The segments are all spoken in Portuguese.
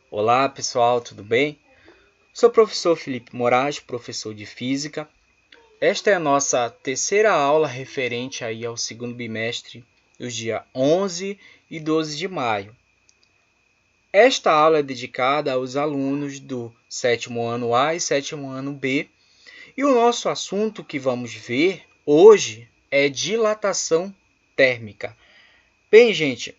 Olá pessoal, tudo bem? Sou o professor Felipe Moraes, professor de Física. Esta é a nossa terceira aula referente aí ao segundo bimestre, os dias 11 e 12 de maio. Esta aula é dedicada aos alunos do sétimo ano A e sétimo ano B. E o nosso assunto que vamos ver hoje é dilatação térmica. Bem, gente,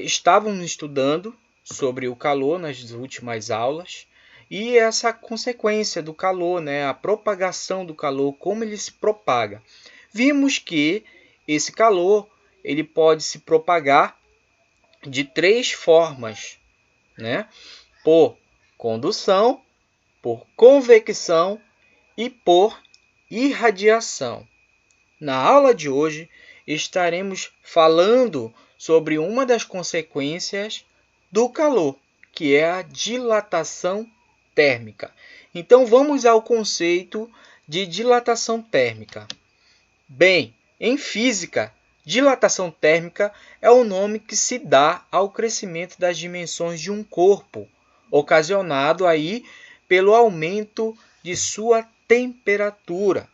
estávamos estudando sobre o calor nas últimas aulas e essa consequência do calor, né, a propagação do calor, como ele se propaga. Vimos que esse calor ele pode se propagar de três formas, né? Por condução, por convecção e por irradiação. Na aula de hoje estaremos falando sobre uma das consequências do calor, que é a dilatação térmica. Então vamos ao conceito de dilatação térmica. Bem, em física, dilatação térmica é o nome que se dá ao crescimento das dimensões de um corpo, ocasionado aí pelo aumento de sua temperatura.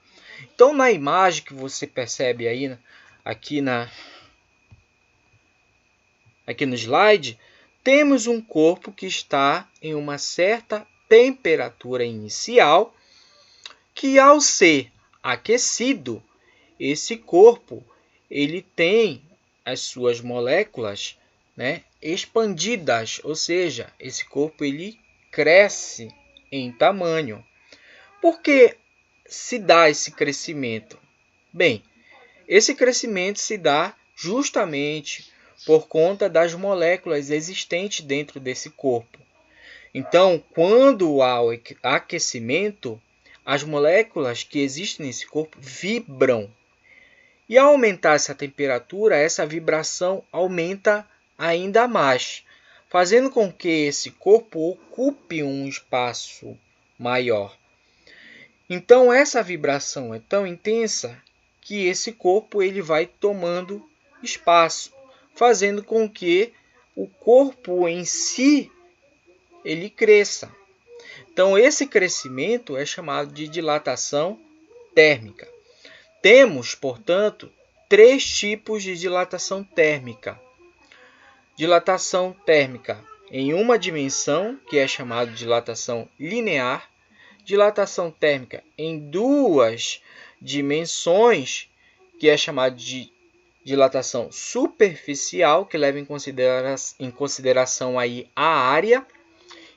Então, na imagem que você percebe aí, aqui no slide, temos um corpo que está em uma certa temperatura inicial, que ao ser aquecido, esse corpo ele tem as suas moléculas, né, expandidas, ou seja, esse corpo ele cresce em tamanho. Por que se dá esse crescimento? Bem, esse crescimento se dá justamente por conta das moléculas existentes dentro desse corpo. Então, quando há o aquecimento, as moléculas que existem nesse corpo vibram. E ao aumentar essa temperatura, essa vibração aumenta ainda mais, fazendo com que esse corpo ocupe um espaço maior. Então, essa vibração é tão intensa que esse corpo ele vai tomando espaço, fazendo com que o corpo em si ele cresça. Então, esse crescimento é chamado de dilatação térmica. Temos, portanto, três tipos de dilatação térmica. Dilatação térmica em uma dimensão, que é chamada de dilatação linear. Dilatação térmica em duas dimensões, que é chamada de dilatação superficial, que leva em consideração aí a área.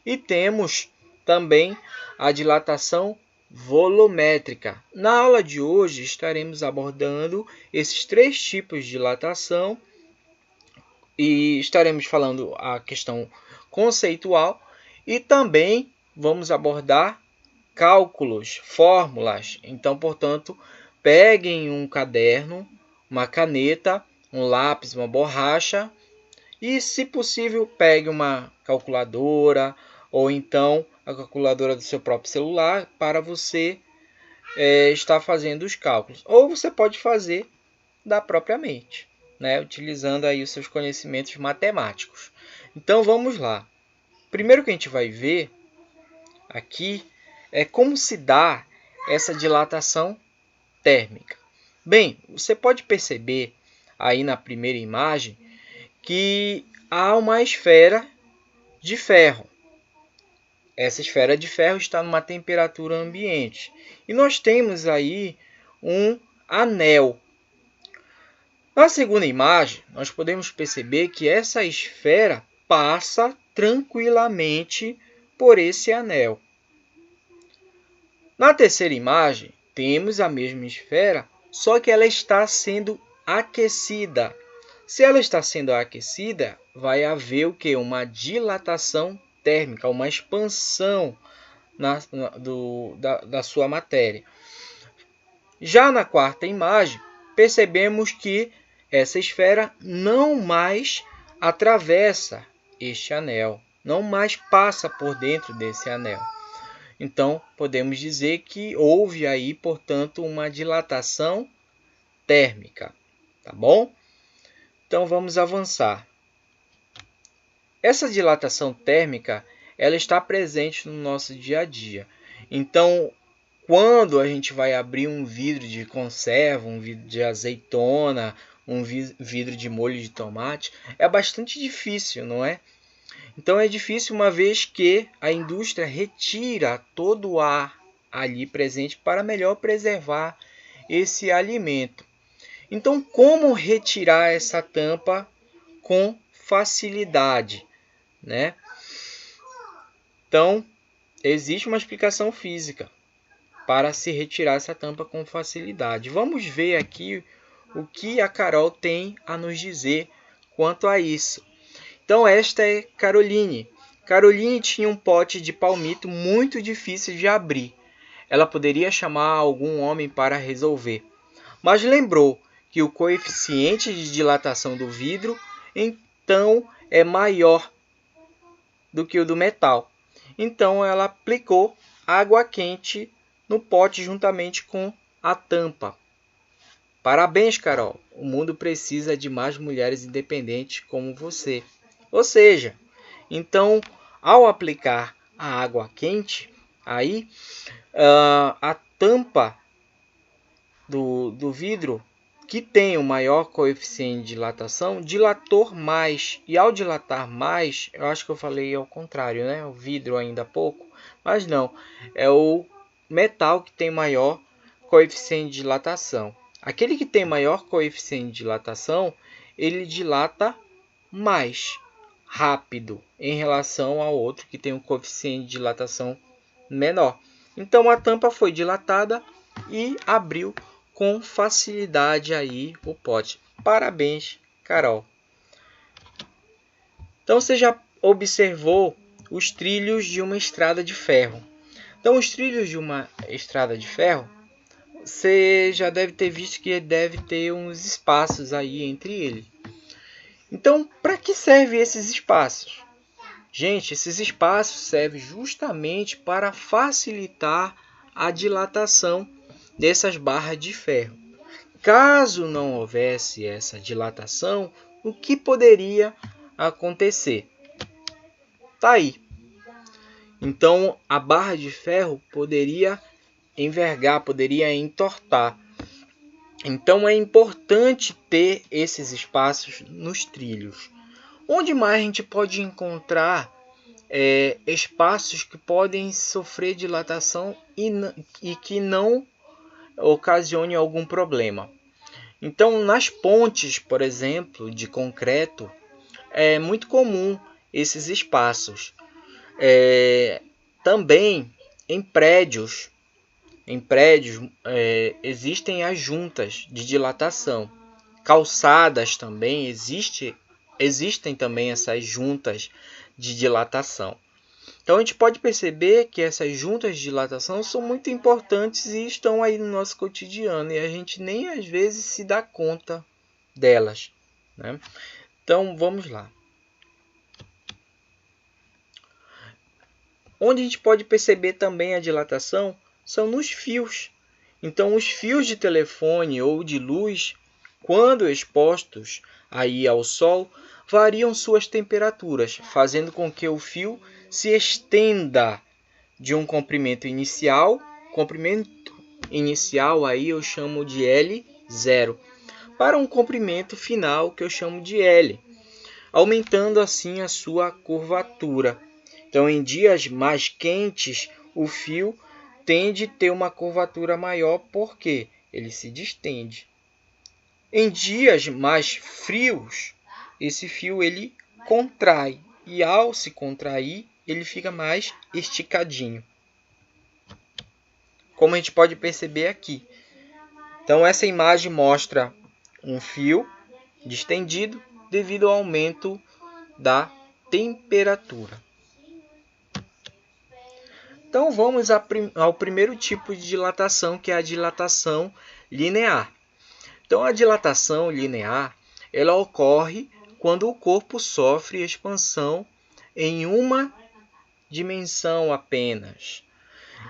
E temos também a dilatação volumétrica. Na aula de hoje estaremos abordando esses três tipos de dilatação e estaremos falando a questão conceitual e também vamos abordar cálculos, fórmulas. Então, portanto, peguem um caderno, uma caneta, um lápis, uma borracha e, se possível, pegue uma calculadora ou então a calculadora do seu próprio celular para você estar fazendo os cálculos. Ou você pode fazer da própria mente, né? Utilizando aí os seus conhecimentos matemáticos. Então, vamos lá. Primeiro que a gente vai ver aqui é como se dá essa dilatação térmica. Bem, você pode perceber aí na primeira imagem que há uma esfera de ferro. Essa esfera de ferro está numa temperatura ambiente. E nós temos aí um anel. Na segunda imagem, nós podemos perceber que essa esfera passa tranquilamente por esse anel. Na terceira imagem, temos a mesma esfera, só que ela está sendo aquecida. Se ela está sendo aquecida, vai haver o quê? Uma dilatação térmica, uma expansão da sua matéria. Já na quarta imagem, percebemos que essa esfera não mais atravessa este anel, não mais passa por dentro desse anel. Então, podemos dizer que houve aí, portanto, uma dilatação térmica, tá bom? Então, vamos avançar. Essa dilatação térmica, ela está presente no nosso dia a dia. Então, quando a gente vai abrir um vidro de conserva, um vidro de azeitona, um vidro de molho de tomate, é bastante difícil, não é? Então é difícil uma vez que a indústria retira todo o ar ali presente para melhor preservar esse alimento. Então, como retirar essa tampa com facilidade, né? Então, existe uma explicação física para se retirar essa tampa com facilidade. Vamos ver aqui o que a Carol tem a nos dizer quanto a isso. Então, esta é Caroline. Caroline tinha um pote de palmito muito difícil de abrir. Ela poderia chamar algum homem para resolver, mas lembrou que o coeficiente de dilatação do vidro então é maior do que o do metal. Então ela aplicou água quente no pote juntamente com a tampa. Parabéns, Carol! O mundo precisa de mais mulheres independentes como você. Ou seja, então, ao aplicar a água quente, aí a tampa do vidro, que tem o maior coeficiente de dilatação, dilatou mais. E ao dilatar mais, eu acho que eu falei ao contrário, né? O vidro ainda há pouco, mas não. É o metal que tem maior coeficiente de dilatação. Aquele que tem maior coeficiente de dilatação, ele dilata mais rápido em relação ao outro que tem um coeficiente de dilatação menor. Então a tampa foi dilatada e abriu com facilidade aí o pote. Parabéns, Carol. Então você já observou os trilhos de uma estrada de ferro. Então os trilhos de uma estrada de ferro, você já deve ter visto que deve ter uns espaços aí entre eles. Então, para que servem esses espaços? Gente, esses espaços servem justamente para facilitar a dilatação dessas barras de ferro. Caso não houvesse essa dilatação, o que poderia acontecer? Tá aí. Então, a barra de ferro poderia envergar, poderia entortar. Então, é importante ter esses espaços nos trilhos. Onde mais a gente pode encontrar espaços que podem sofrer dilatação e que não ocasione algum problema? Então, nas pontes, por exemplo, de concreto, é muito comum esses espaços. Também em prédios existem as juntas de dilatação. Calçadas também existem também essas juntas de dilatação. Então a gente pode perceber que essas juntas de dilatação são muito importantes e estão aí no nosso cotidiano e a gente nem às vezes se dá conta delas, né? Então vamos lá. Onde a gente pode perceber também a dilatação são nos fios. Então os fios de telefone ou de luz, quando expostos aí ao sol, variam suas temperaturas, fazendo com que o fio se estenda de um comprimento inicial aí eu chamo de L0, para um comprimento final que eu chamo de L, aumentando assim a sua curvatura. Então, em dias mais quentes, o fio tende a ter uma curvatura maior porque ele se distende. Em dias mais frios, esse fio ele contrai e ao se contrair, ele fica mais esticadinho. Como a gente pode perceber aqui. Então essa imagem mostra um fio distendido devido ao aumento da temperatura. Então vamos ao primeiro tipo de dilatação, que é a dilatação linear. Então a dilatação linear, ela ocorre quando o corpo sofre expansão em uma dimensão apenas.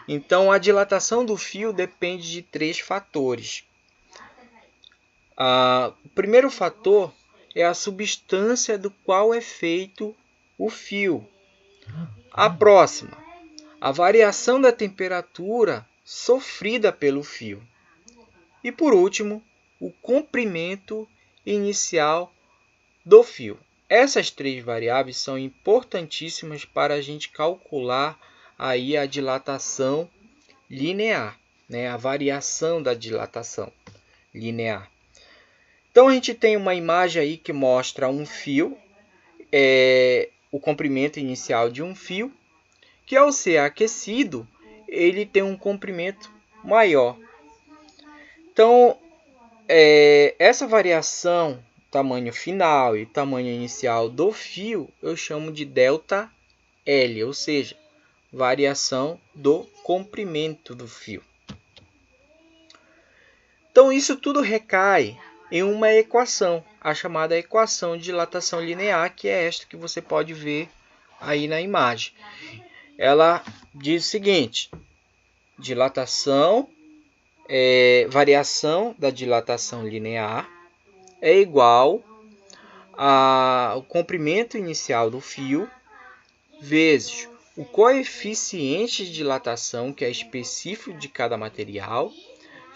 Então a dilatação do fio depende de 3 fatores. O primeiro fator é a substância do qual é feito o fio. A próxima, a variação da temperatura sofrida pelo fio. E por último, o comprimento inicial do fio. Essas três variáveis são importantíssimas para a gente calcular aí a dilatação linear, né? A variação da dilatação linear. Então a gente tem uma imagem aí que mostra um fio, o comprimento inicial de um fio, que ao ser aquecido, ele tem um comprimento maior. Então, essa variação, tamanho final e tamanho inicial do fio, eu chamo de ΔL, ou seja, variação do comprimento do fio. Então, isso tudo recai em uma equação, a chamada equação de dilatação linear, que é esta que você pode ver aí na imagem. Ela diz o seguinte: variação da dilatação linear é igual ao comprimento inicial do fio vezes o coeficiente de dilatação, que é específico de cada material,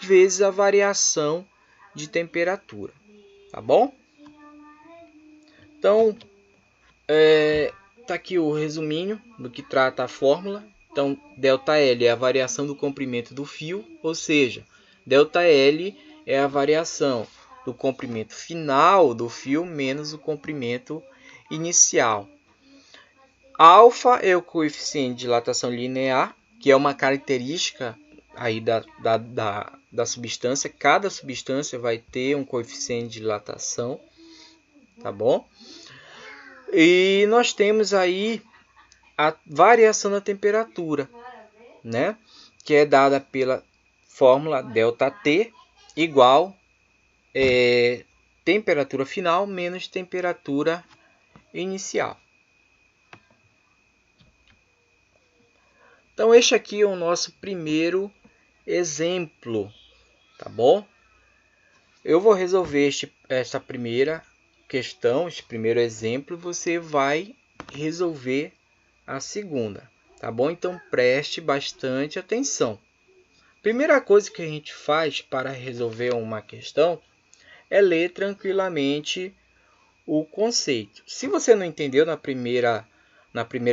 vezes a variação de temperatura. Tá bom? Então, tá aqui o resuminho do que trata a fórmula. Então, ΔL é a variação do comprimento do fio, ou seja, ΔL é a variação do comprimento final do fio menos o comprimento inicial. Alfa é o coeficiente de dilatação linear, que é uma característica aí da substância. Cada substância vai ter um coeficiente de dilatação, tá bom? E nós temos aí a variação da temperatura, né? Que é dada pela fórmula ΔT igual temperatura final menos temperatura inicial. Então, este aqui é o nosso primeiro exemplo, tá bom? Eu vou resolver esta primeira questão, este primeiro exemplo, você vai resolver a segunda, tá bom? Então, preste bastante atenção. Primeira coisa que a gente faz para resolver uma questão é ler tranquilamente o conceito. Se você não entendeu na primeira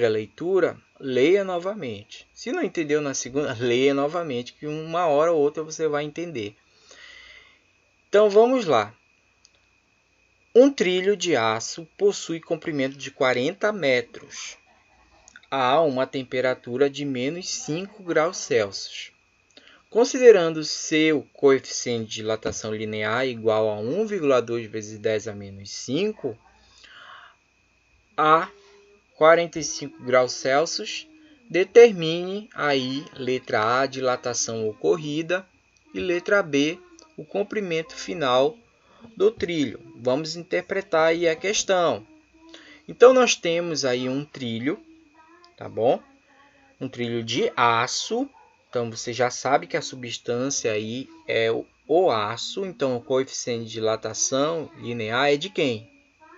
leitura, leia novamente. Se não entendeu na segunda, leia novamente, que uma hora ou outra você vai entender. Então vamos lá. Um trilho de aço possui comprimento de 40 metros a uma temperatura de menos 5 graus Celsius. Considerando seu coeficiente de dilatação linear igual a 1,2 vezes 10 a menos 5 a 45 graus Celsius, determine aí, letra A, a dilatação ocorrida e letra B, o comprimento final do trilho. Vamos interpretar aí a questão. Então, nós temos aí um trilho, tá bom? Um trilho de aço. Então, você já sabe que a substância aí é o aço. Então, o coeficiente de dilatação linear é de quem?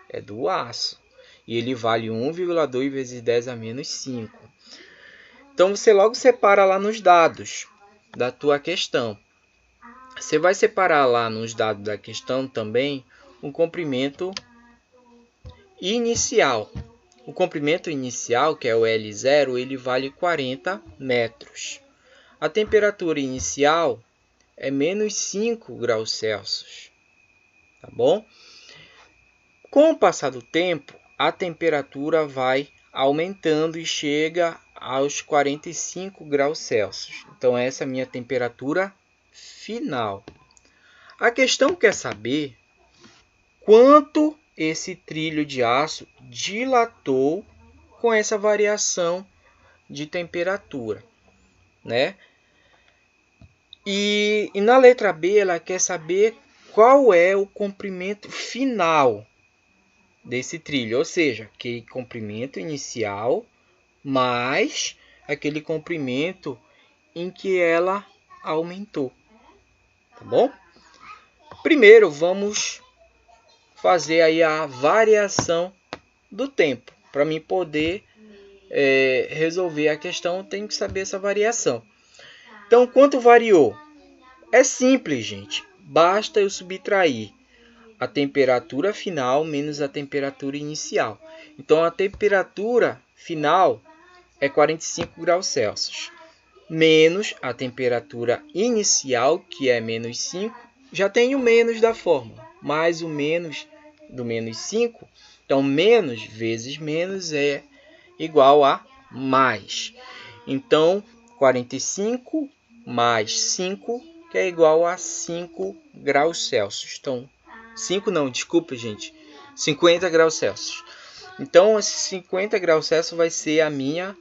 É do aço. E ele vale 1,2 vezes 10 a menos 5. Então, você logo separa lá nos dados da tua questão. Você vai separar lá nos dados da questão também um comprimento inicial. O comprimento inicial, que é o L0, ele vale 40 metros. A temperatura inicial é menos 5 graus Celsius. Tá bom? Com o passar do tempo, a temperatura vai aumentando e chega aos 45 graus Celsius. Então, essa é a minha temperatura final. A questão quer saber quanto esse trilho de aço dilatou com essa variação de temperatura, né? E na letra B, ela quer saber qual é o comprimento final desse trilho, ou seja, aquele comprimento inicial mais aquele comprimento em que ela aumentou, tá bom? Primeiro, vamos fazer aí a variação do tempo. Para mim poder resolver a questão, eu tenho que saber essa variação. Então, quanto variou? É simples, gente. Basta eu subtrair a temperatura final menos a temperatura inicial. Então, a temperatura final é 45 graus Celsius. Menos a temperatura inicial, que é menos 5. Já tem o menos da fórmula. Mais o menos do menos 5. Então, menos vezes menos é igual a mais. Então, 45 mais 5, que é igual a 5 graus Celsius. Então, 5 não, desculpa, gente. 50 graus Celsius. Então, esse 50 graus Celsius vai ser a minha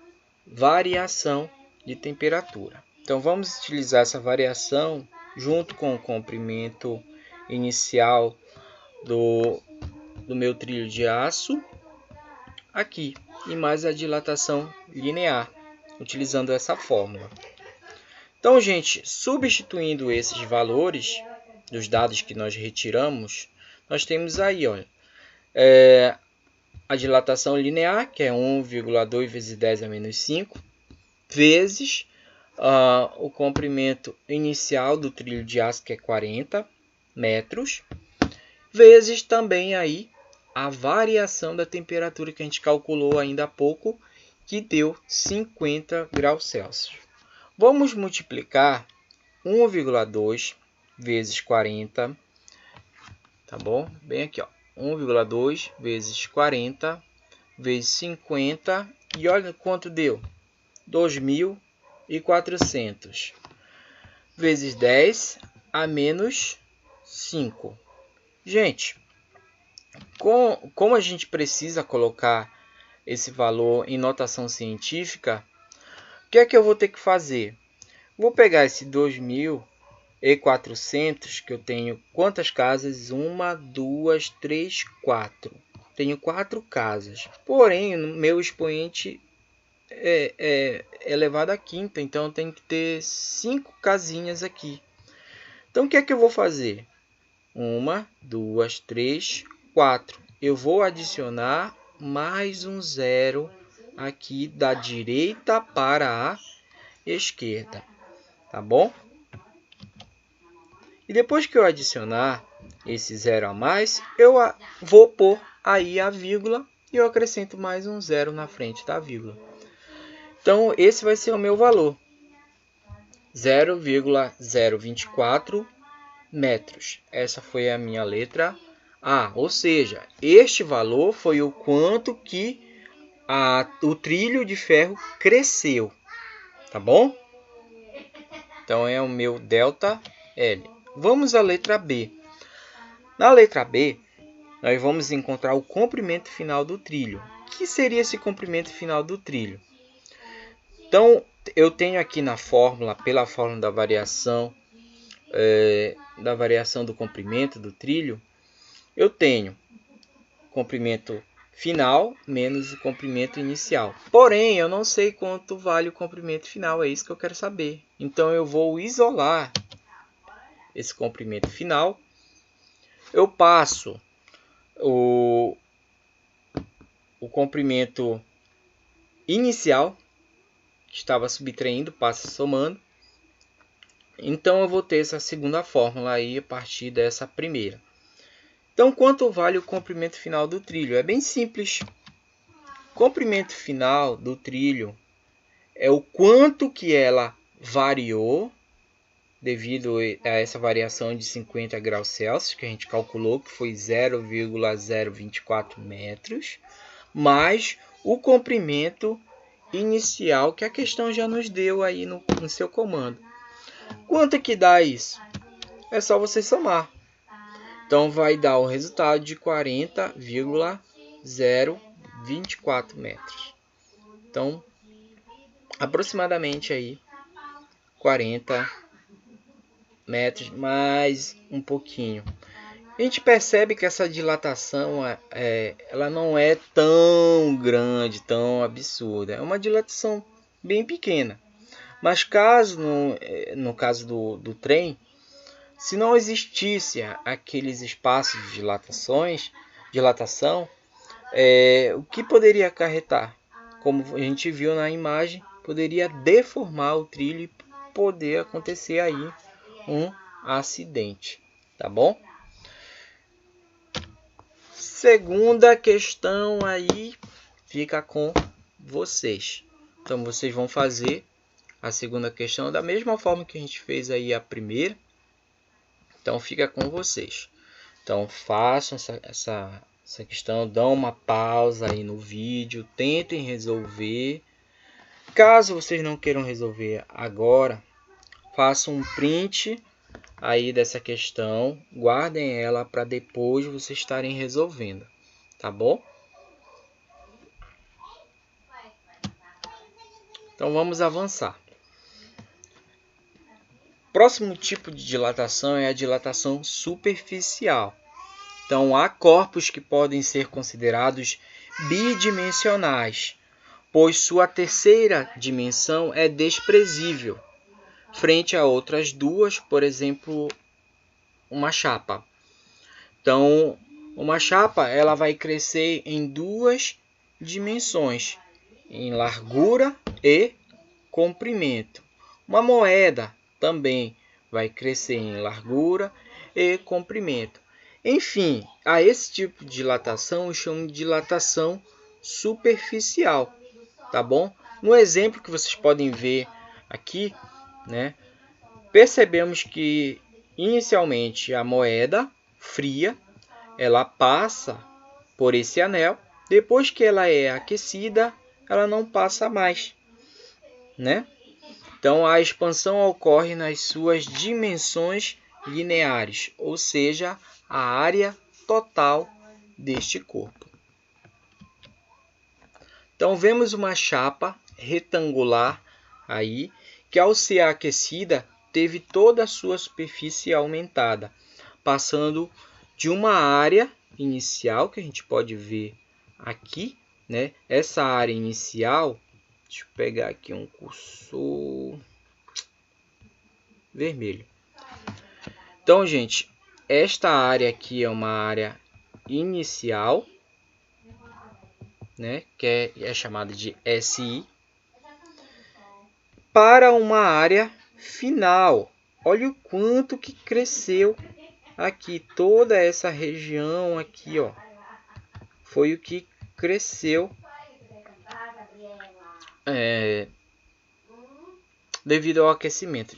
variação de temperatura. Então, vamos utilizar essa variação junto com o comprimento inicial do meu trilho de aço aqui, e mais a dilatação linear, utilizando essa fórmula. Então, gente, substituindo esses valores dos dados que nós retiramos, nós temos aí, olha, a dilatação linear, que é 1,2 vezes 10 a menos 5, vezes o comprimento inicial do trilho de aço, que é 40 metros, vezes também aí a variação da temperatura que a gente calculou ainda há pouco, que deu 50 graus Celsius. Vamos multiplicar 1,2 vezes 40, tá bom? Bem aqui, ó. 1,2 vezes 40 vezes 50, e olha quanto deu. 2.400 vezes 10 a menos 5. Gente, como a gente precisa colocar esse valor em notação científica, o que é que eu vou ter que fazer? Vou pegar esse 2.400, que eu tenho quantas casas? 1, 2, 3, 4. Tenho 4 casas. Porém, o meu expoente é elevado à quinta, então eu tenho que ter 5 casinhas aqui. Então, o que é que eu vou fazer? 1, 2, 3, 4. Eu vou adicionar mais um zero aqui da direita para a esquerda, tá bom? E depois que eu adicionar esse zero a mais, eu vou pôr aí a vírgula e eu acrescento mais um zero na frente da vírgula. Então, esse vai ser o meu valor, 0,024 metros. Essa foi a minha letra A, ou seja, este valor foi o quanto que o trilho de ferro cresceu, tá bom? Então, é o meu delta L. Vamos à letra B. Na letra B, nós vamos encontrar o comprimento final do trilho. O que seria esse comprimento final do trilho? Então, eu tenho aqui na fórmula, pela fórmula da variação do comprimento do trilho, eu tenho comprimento final menos o comprimento inicial. Porém, eu não sei quanto vale o comprimento final, é isso que eu quero saber. Então, eu vou isolar esse comprimento final. Eu passo o comprimento inicial, que estava subtraindo, passa somando. Então, eu vou ter essa segunda fórmula aí a partir dessa primeira. Então, quanto vale o comprimento final do trilho? É bem simples. O comprimento final do trilho é o quanto que ela variou devido a essa variação de 50 graus Celsius, que a gente calculou que foi 0,024 metros, mais o comprimento inicial que a questão já nos deu aí no seu comando. Quanto que dá isso? É só você somar. Então, vai dar o resultado de 40,024 metros. Então, aproximadamente aí 40 metros, mais um pouquinho. A gente percebe que essa dilatação ela não é tão grande, tão absurda. É uma dilatação bem pequena. Mas caso, no caso do trem, se não existisse aqueles espaços de dilatação, O que poderia acarretar? Como a gente viu na imagem, poderia deformar o trilho e poder acontecer aí um acidente, tá bom? Segunda questão aí fica com vocês. Então vocês vão fazer a segunda questão da mesma forma que a gente fez aí a primeira. Então fica com vocês. Então façam essa questão, dão uma pausa aí no vídeo, tentem resolver. Caso vocês não queiram resolver agora, façam um print aí dessa questão, guardem ela para depois vocês estarem resolvendo, tá bom? Então vamos avançar. Próximo tipo de dilatação é a dilatação superficial. Então há corpos que podem ser considerados bidimensionais, pois sua terceira dimensão é desprezível, frente a outras duas, por exemplo, uma chapa. Então, uma chapa ela vai crescer em duas dimensões, em largura e comprimento. Uma moeda também vai crescer em largura e comprimento. Enfim, a esse tipo de dilatação eu chamo de dilatação superficial, tá bom? No exemplo que vocês podem ver aqui, né, percebemos que inicialmente a moeda fria, ela passa por esse anel, depois que ela é aquecida, ela não passa mais, né? Então a expansão ocorre nas suas dimensões lineares, ou seja, a área total deste corpo. Então vemos uma chapa retangular aí, que ao ser aquecida teve toda a sua superfície aumentada, passando de uma área inicial que a gente pode ver aqui, né? Essa área inicial, deixa eu pegar aqui um cursor vermelho. Então, gente, esta área aqui é uma área inicial, né, que é chamada de SI, para uma área final. Olha o quanto que cresceu aqui, toda essa região aqui, ó, foi o que cresceu devido ao aquecimento.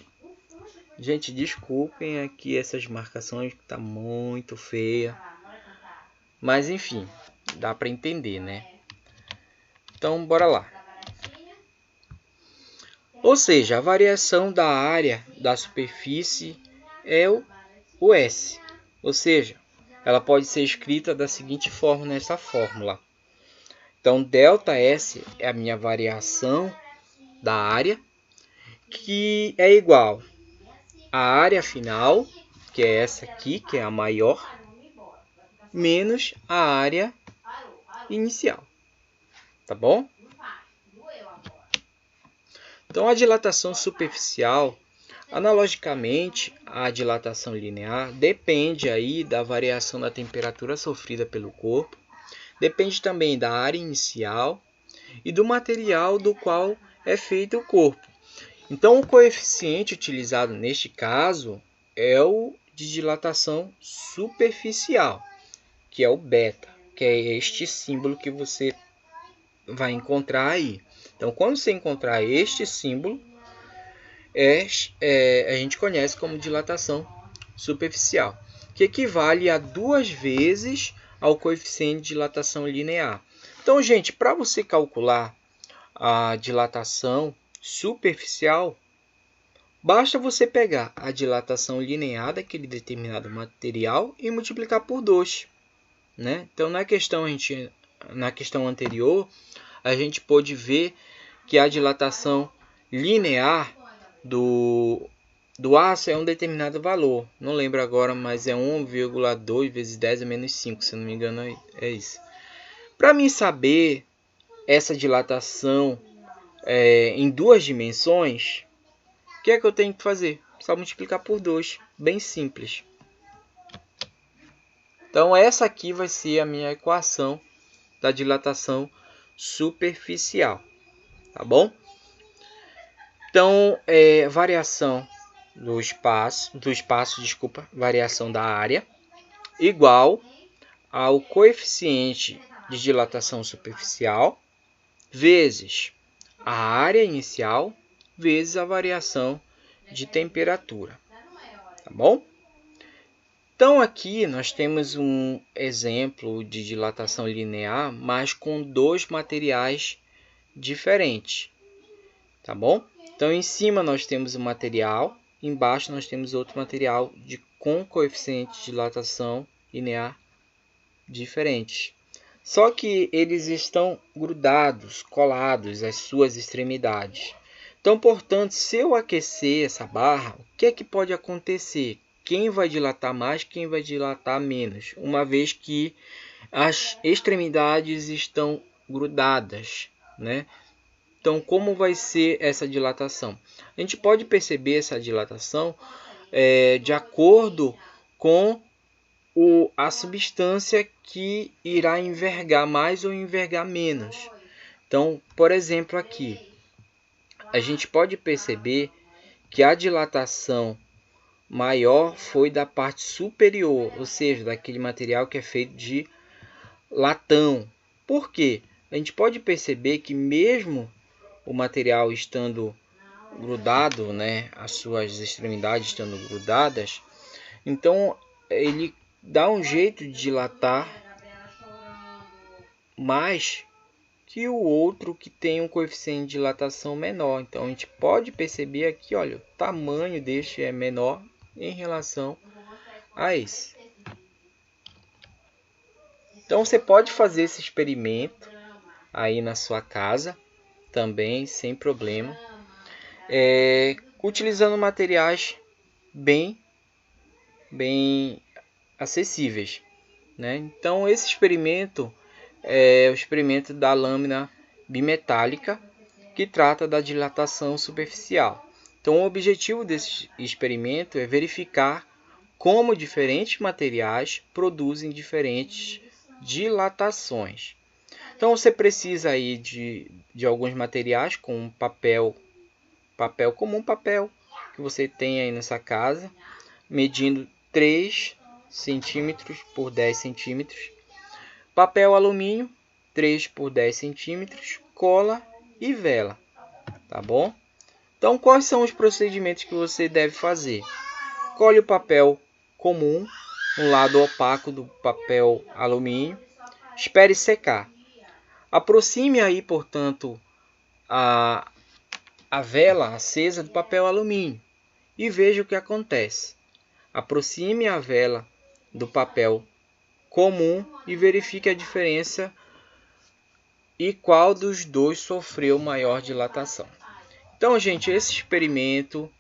Gente, desculpem aqui essas marcações, que tá muito feia, mas enfim, dá para entender, né? Então, bora lá. Ou seja, a variação da área da superfície é o S. Ou seja, ela pode ser escrita da seguinte forma nessa fórmula. Então, ΔS é a minha variação da área, que é igual à área final, que é essa aqui, que é a maior, menos a área inicial. Tá bom? Então, a dilatação superficial, analogicamente à dilatação linear, depende aí da variação da temperatura sofrida pelo corpo, depende também da área inicial e do material do qual é feito o corpo. Então, o coeficiente utilizado neste caso é o de dilatação superficial, que é o beta, que é este símbolo que você vai encontrar aí. Então, quando você encontrar este símbolo, a gente conhece como dilatação superficial, que equivale a 2 vezes ao coeficiente de dilatação linear. Então, gente, para você calcular a dilatação superficial, basta você pegar a dilatação linear daquele determinado material e multiplicar por 2. Né? Então, na questão anterior, a gente pôde ver que a dilatação linear do aço é um determinado valor. Não lembro agora, mas é 1,2 vezes 10 a menos 5, se não me engano é isso. Para mim saber essa dilatação em 2 dimensões, o que é que eu tenho que fazer? Só multiplicar por 2, bem simples. Então essa aqui vai ser a minha equação da dilatação superficial, tá bom? Então, variação do espaço, variação da área, igual ao coeficiente de dilatação superficial, vezes a área inicial, vezes a variação de temperatura, tá bom? Então, aqui nós temos um exemplo de dilatação linear, mas com dois materiais diferentes, tá bom? Então, em cima nós temos um material, embaixo nós temos outro material com coeficiente de dilatação linear diferentes. Só que eles estão grudados, colados às suas extremidades. Então, portanto, se eu aquecer essa barra, o que é que pode acontecer? Quem vai dilatar mais, quem vai dilatar menos, uma vez que as extremidades estão grudadas, né? Então, como vai ser essa dilatação? A gente pode perceber essa dilatação de acordo com a substância que irá envergar mais ou envergar menos. Então, por exemplo, aqui, a gente pode perceber que a dilatação maior foi da parte superior, ou seja, daquele material que é feito de latão. Por quê? A gente pode perceber que mesmo o material estando grudado, né, as suas extremidades estando grudadas, então ele dá um jeito de dilatar mais que o outro que tem um coeficiente de dilatação menor. Então a gente pode perceber aqui, olha, o tamanho deste é menor em relação a esse. Então você pode fazer esse experimento aí na sua casa também, sem problema, utilizando materiais bem acessíveis, né? Então esse experimento é o experimento da lâmina bimetálica, que trata da dilatação superficial. Então o objetivo desse experimento é verificar como diferentes materiais produzem diferentes dilatações. Então você precisa aí de alguns materiais, como papel comum, papel que você tem aí nessa casa, medindo 3 centímetros por 10 centímetros, papel alumínio 3 por 10 centímetros, cola e vela, tá bom? Então quais são os procedimentos que você deve fazer? Colhe o papel comum, um lado opaco do papel alumínio, espere secar. Aproxime aí, portanto, a vela acesa do papel alumínio e veja o que acontece. Aproxime a vela do papel comum e verifique a diferença e qual dos dois sofreu maior dilatação. Então, gente, esse experimento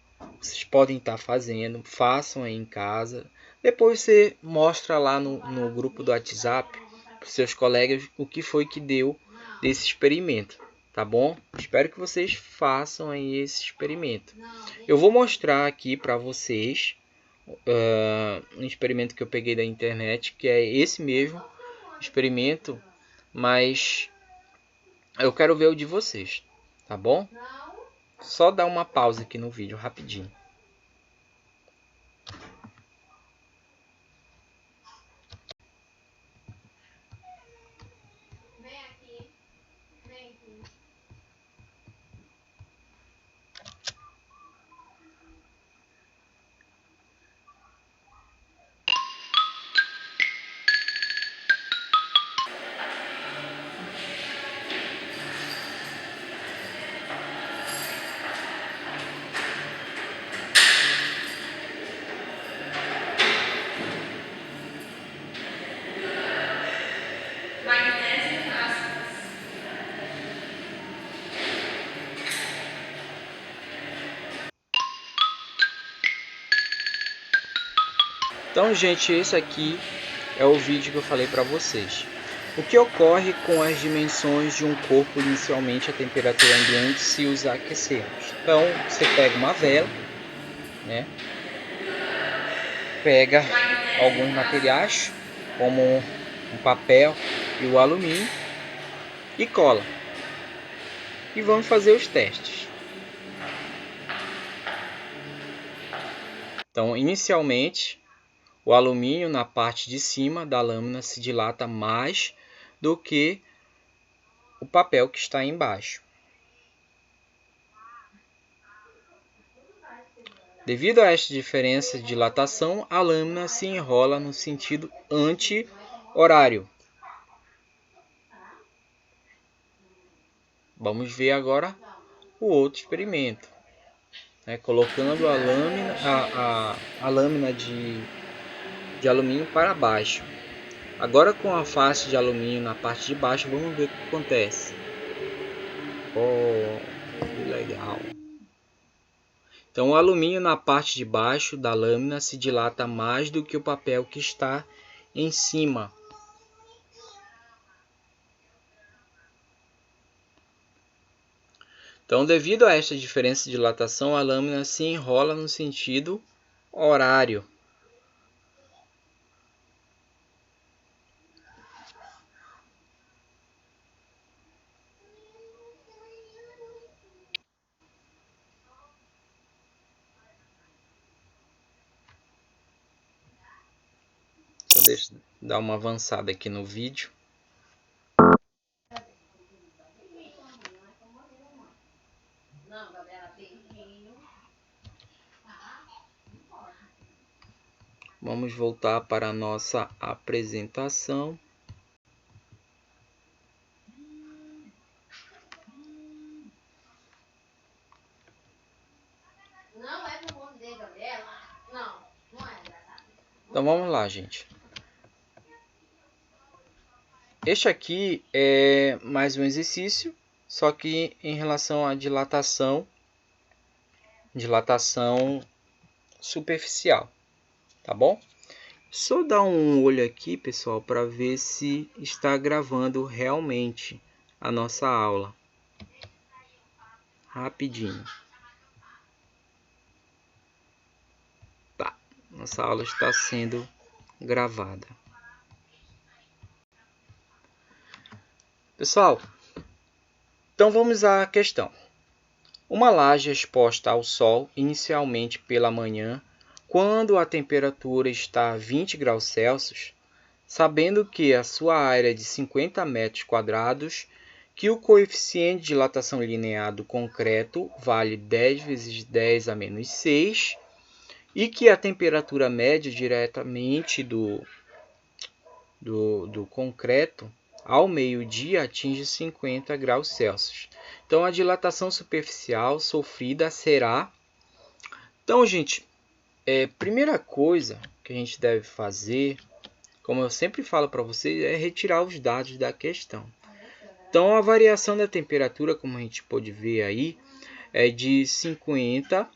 vocês podem estar fazendo, façam aí em casa. Depois você mostra lá no grupo do WhatsApp para os seus colegas o que foi que deu desse experimento, tá bom? Espero que vocês façam aí esse experimento. Eu vou mostrar aqui para vocês um experimento que eu peguei da internet, que é esse mesmo experimento, mas eu quero ver o de vocês, tá bom? Só dar uma pausa aqui no vídeo rapidinho. Então, gente, esse aqui é o vídeo que eu falei para vocês. O que ocorre com as dimensões de um corpo inicialmente a temperatura ambiente se os aquecermos? Então, você pega uma vela, né? Pega alguns materiais, como um papel e o alumínio, e cola. E vamos fazer os testes. Então, inicialmente, o alumínio na parte de cima da lâmina se dilata mais do que o papel que está embaixo. Devido a esta diferença de dilatação, a lâmina se enrola no sentido anti-horário. Vamos ver agora o outro experimento. Colocando a lâmina de alumínio para baixo. Agora com a face de alumínio na parte de baixo, vamos ver o que acontece. Que legal! Então o alumínio na parte de baixo da lâmina se dilata mais do que o papel que está em cima. Então, devido a esta diferença de dilatação, a lâmina se enrola no sentido horário. Deixa eu dar uma avançada aqui no vídeo. Vamos voltar para a nossa apresentação. Então vamos lá, gente. Este aqui é mais um exercício, só que em relação à dilatação superficial, tá bom? Só dar um olho aqui, pessoal, para ver se está gravando realmente a nossa aula. Rapidinho. Tá, nossa aula está sendo gravada. Pessoal, então vamos à questão. Uma laje exposta ao sol inicialmente pela manhã, quando a temperatura está a 20 graus Celsius, sabendo que a sua área é de 50 metros quadrados, que o coeficiente de dilatação linear do concreto vale 10 vezes 10 a menos 6 e que a temperatura média diretamente do concreto ao meio-dia atinge 50 graus Celsius. Então, a dilatação superficial sofrida será... Então, gente, primeira coisa que a gente deve fazer, como eu sempre falo para vocês, é retirar os dados da questão. Então, a variação da temperatura, como a gente pode ver aí, é de 50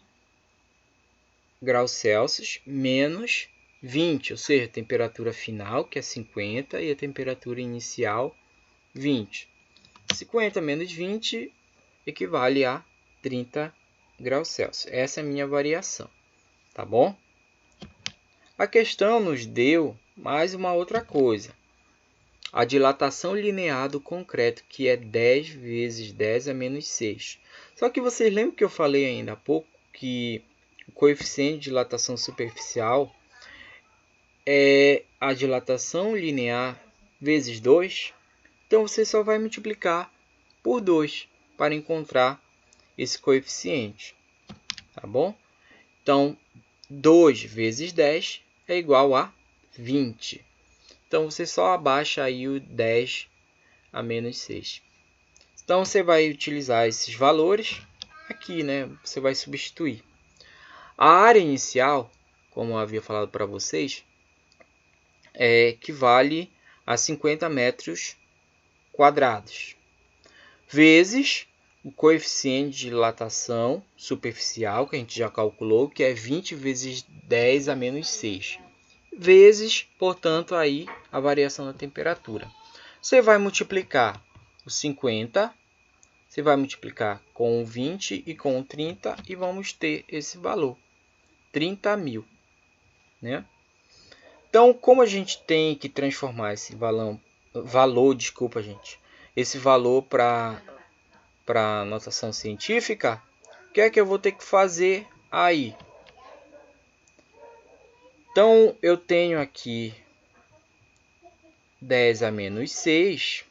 graus Celsius menos 20, ou seja, a temperatura final, que é 50, e a temperatura inicial, 20. 50 menos 20 equivale a 30 graus Celsius. Essa é a minha variação, tá bom? A questão nos deu mais uma outra coisa. A dilatação linear do concreto, que é 10 vezes 10 a menos 6. Só que vocês lembram que eu falei ainda há pouco que o coeficiente de dilatação superficial é a dilatação linear vezes 2? Então, você só vai multiplicar por 2 para encontrar esse coeficiente, tá bom? Então, 2 vezes 10 é igual a 20. Então, você só abaixa aí o 10 a menos 6. Então, você vai utilizar esses valores aqui, né? Você vai substituir. A área inicial, como eu havia falado para vocês, equivale a 50 metros quadrados, vezes o coeficiente de dilatação superficial, que a gente já calculou, que é 20 vezes 10 a menos 6, vezes, portanto, aí a variação da temperatura. Você vai multiplicar o 50, você vai multiplicar com o 20 e com o 30 e vamos ter esse valor, 30.000, né? Então, como a gente tem que transformar esse valor, esse valor para a notação científica, o que é que eu vou ter que fazer aí? Então, eu tenho aqui 10 a menos 6.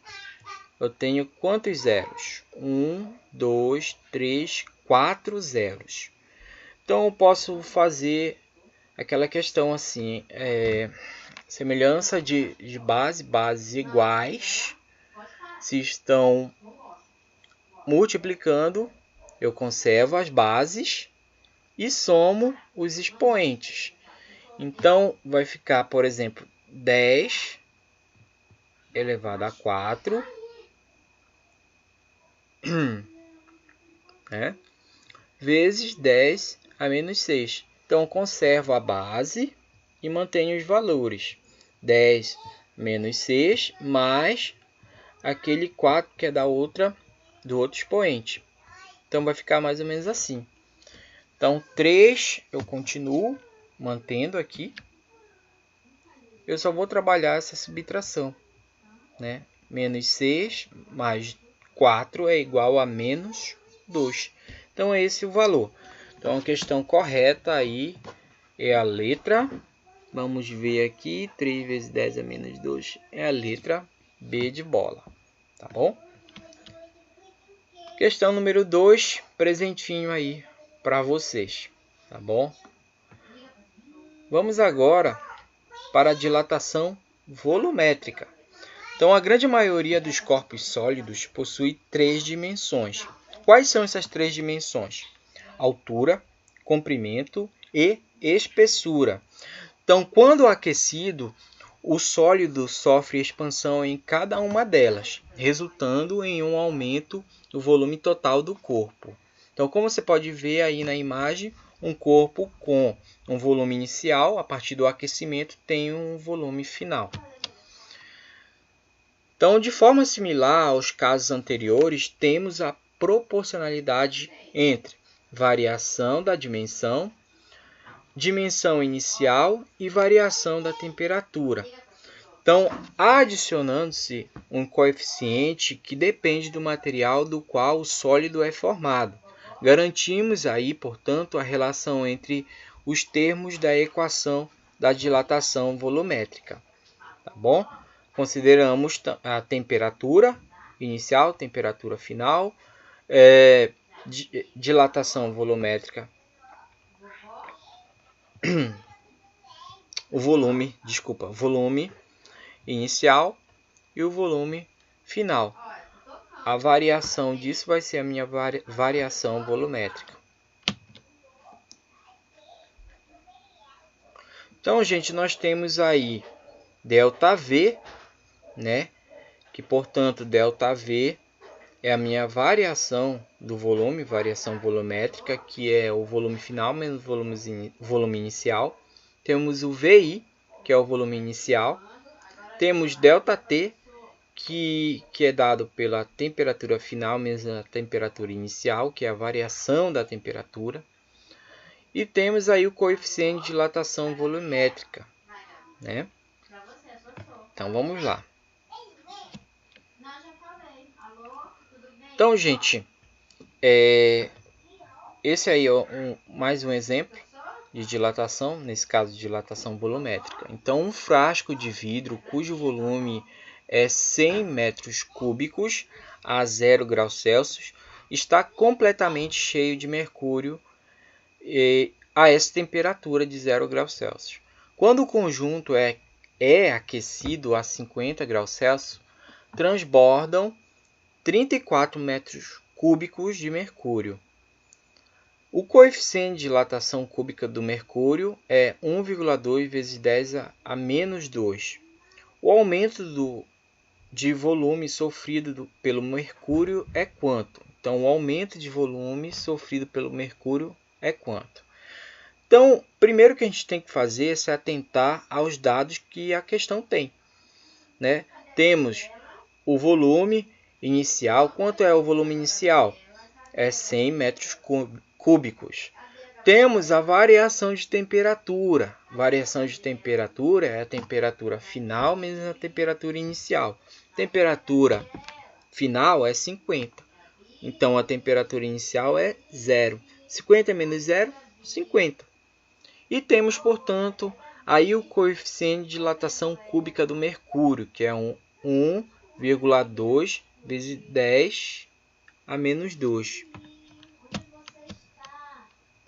Eu tenho quantos zeros? 1, 2, 3, 4 zeros. Então, eu posso fazer aquela questão assim, semelhança de bases iguais. Se estão multiplicando, eu conservo as bases e somo os expoentes. Então, vai ficar, por exemplo, 10 elevado a 4, né, vezes 10 a menos 6. Então, conservo a base e mantenho os valores. 10 menos 6 mais aquele 4 que é do outro expoente. Então, vai ficar mais ou menos assim. Então, 3 eu continuo mantendo aqui. Eu só vou trabalhar essa subtração, né? Menos 6 mais 4 é igual a menos 2. Então, é esse o valor. Então, a questão correta aí é a letra. Vamos ver aqui. 3 vezes 10 a menos 2 é a letra B de bola. Tá bom? Questão número 2. Presentinho aí para vocês. Tá bom? Vamos agora para a dilatação volumétrica. Então, a grande maioria dos corpos sólidos possui 3 dimensões. Quais são essas 3 dimensões? Altura, comprimento e espessura. Então, quando aquecido, o sólido sofre expansão em cada uma delas, resultando em um aumento do volume total do corpo. Então, como você pode ver aí na imagem, um corpo com um volume inicial, a partir do aquecimento, tem um volume final. Então, de forma similar aos casos anteriores, temos a proporcionalidade entre variação da dimensão, dimensão inicial e variação da temperatura. Então, adicionando-se um coeficiente que depende do material do qual o sólido é formado. Garantimos aí, portanto, a relação entre os termos da equação da dilatação volumétrica. Tá bom? Consideramos a temperatura inicial, temperatura final, dilatação volumétrica, volume inicial e o volume final. A variação disso vai ser a minha variação volumétrica. Então, gente, nós temos aí ΔV, né? Que, portanto, ΔV é a minha variação do volume, variação volumétrica, que é o volume final menos o volume inicial. Temos o VI, que é o volume inicial. Temos ΔT, que é dado pela temperatura final menos a temperatura inicial, que é a variação da temperatura. E temos aí o coeficiente de dilatação volumétrica, né? Então, vamos lá. Então, gente, esse aí é mais um exemplo de dilatação, nesse caso de dilatação volumétrica. Então, um frasco de vidro cujo volume é 100 metros cúbicos a 0 graus Celsius está completamente cheio de mercúrio a essa temperatura de 0 graus Celsius. Quando o conjunto é aquecido a 50 graus Celsius, transbordam 34 metros cúbicos de mercúrio. O coeficiente de dilatação cúbica do mercúrio é 1,2 vezes 10 a menos 2. O aumento de volume sofrido pelo mercúrio é quanto? Então, o aumento de volume sofrido pelo mercúrio é quanto? Então, primeiro que a gente tem que fazer é se atentar aos dados que a questão tem, né? Temos o volume inicial. Quanto é o volume inicial? É 100 metros cúbicos. Temos a variação de temperatura. Variação de temperatura é a temperatura final menos a temperatura inicial. Temperatura final é 50. Então, a temperatura inicial é 0. 50 menos 0, 50. E temos, portanto, aí o coeficiente de dilatação cúbica do mercúrio, que é 1,2 vezes 10 a menos 2.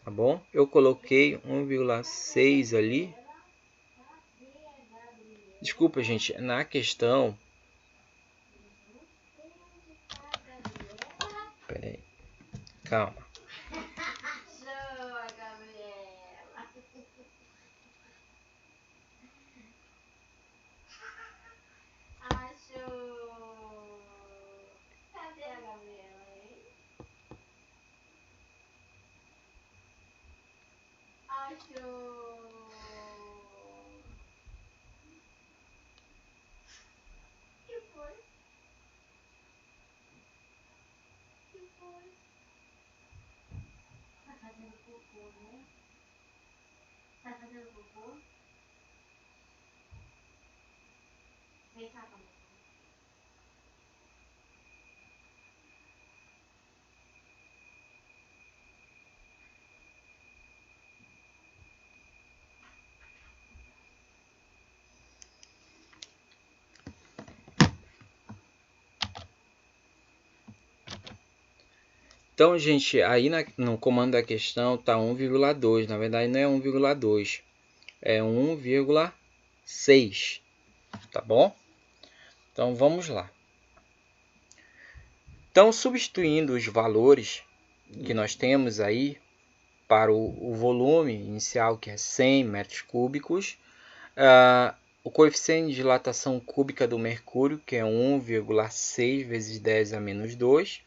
Tá bom? Eu coloquei 1,6 ali. Desculpa, gente, na questão... Pera aí. Calma. Então, gente, aí no comando da questão está 1,2. Na verdade, não é 1,2. É 1,6. Tá bom? Então, vamos lá. Então, substituindo os valores que nós temos aí para o volume inicial, que é 100 metros cúbicos, o coeficiente de dilatação cúbica do mercúrio, que é 1,6 vezes 10 a menos 2,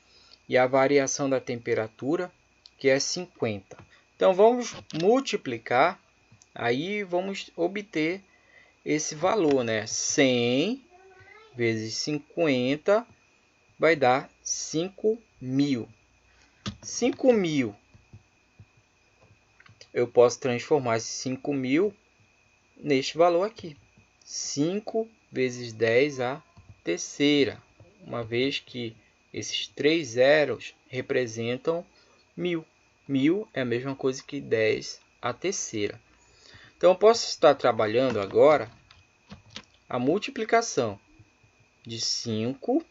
e a variação da temperatura, que é 50. Então, vamos multiplicar, aí vamos obter esse valor, né? 100 vezes 50 vai dar 5.000. 5.000. Eu posso transformar esse 5.000 neste valor aqui. 5 vezes 10 a terceira, uma vez que esses 3 zeros representam 1.000. 1.000 é a mesma coisa que 10 a terceira. Então, eu posso estar trabalhando agora a multiplicação de 5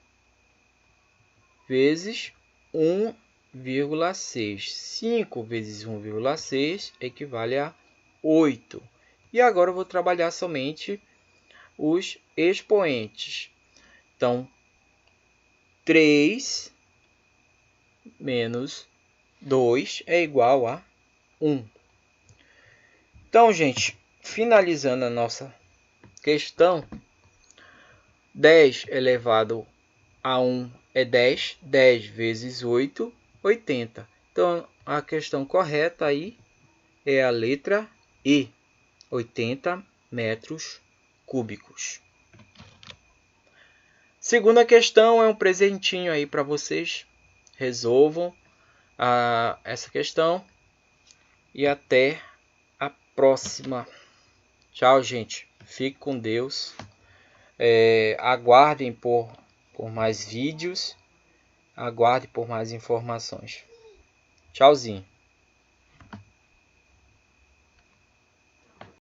vezes 1,6. 5 vezes 1,6 equivale a 8. E agora eu vou trabalhar somente os expoentes. Então, 3 menos 2 é igual a 1. Então, gente, finalizando a nossa questão, 10 elevado a 1 é 10. 10 vezes 8, 80. Então, a questão correta aí é a letra E, 80 metros cúbicos. Segunda questão é um presentinho aí para vocês. Resolvam essa questão e até a próxima. Tchau, gente. Fique com Deus. Aguardem por mais vídeos. Aguardem por mais informações. Tchauzinho.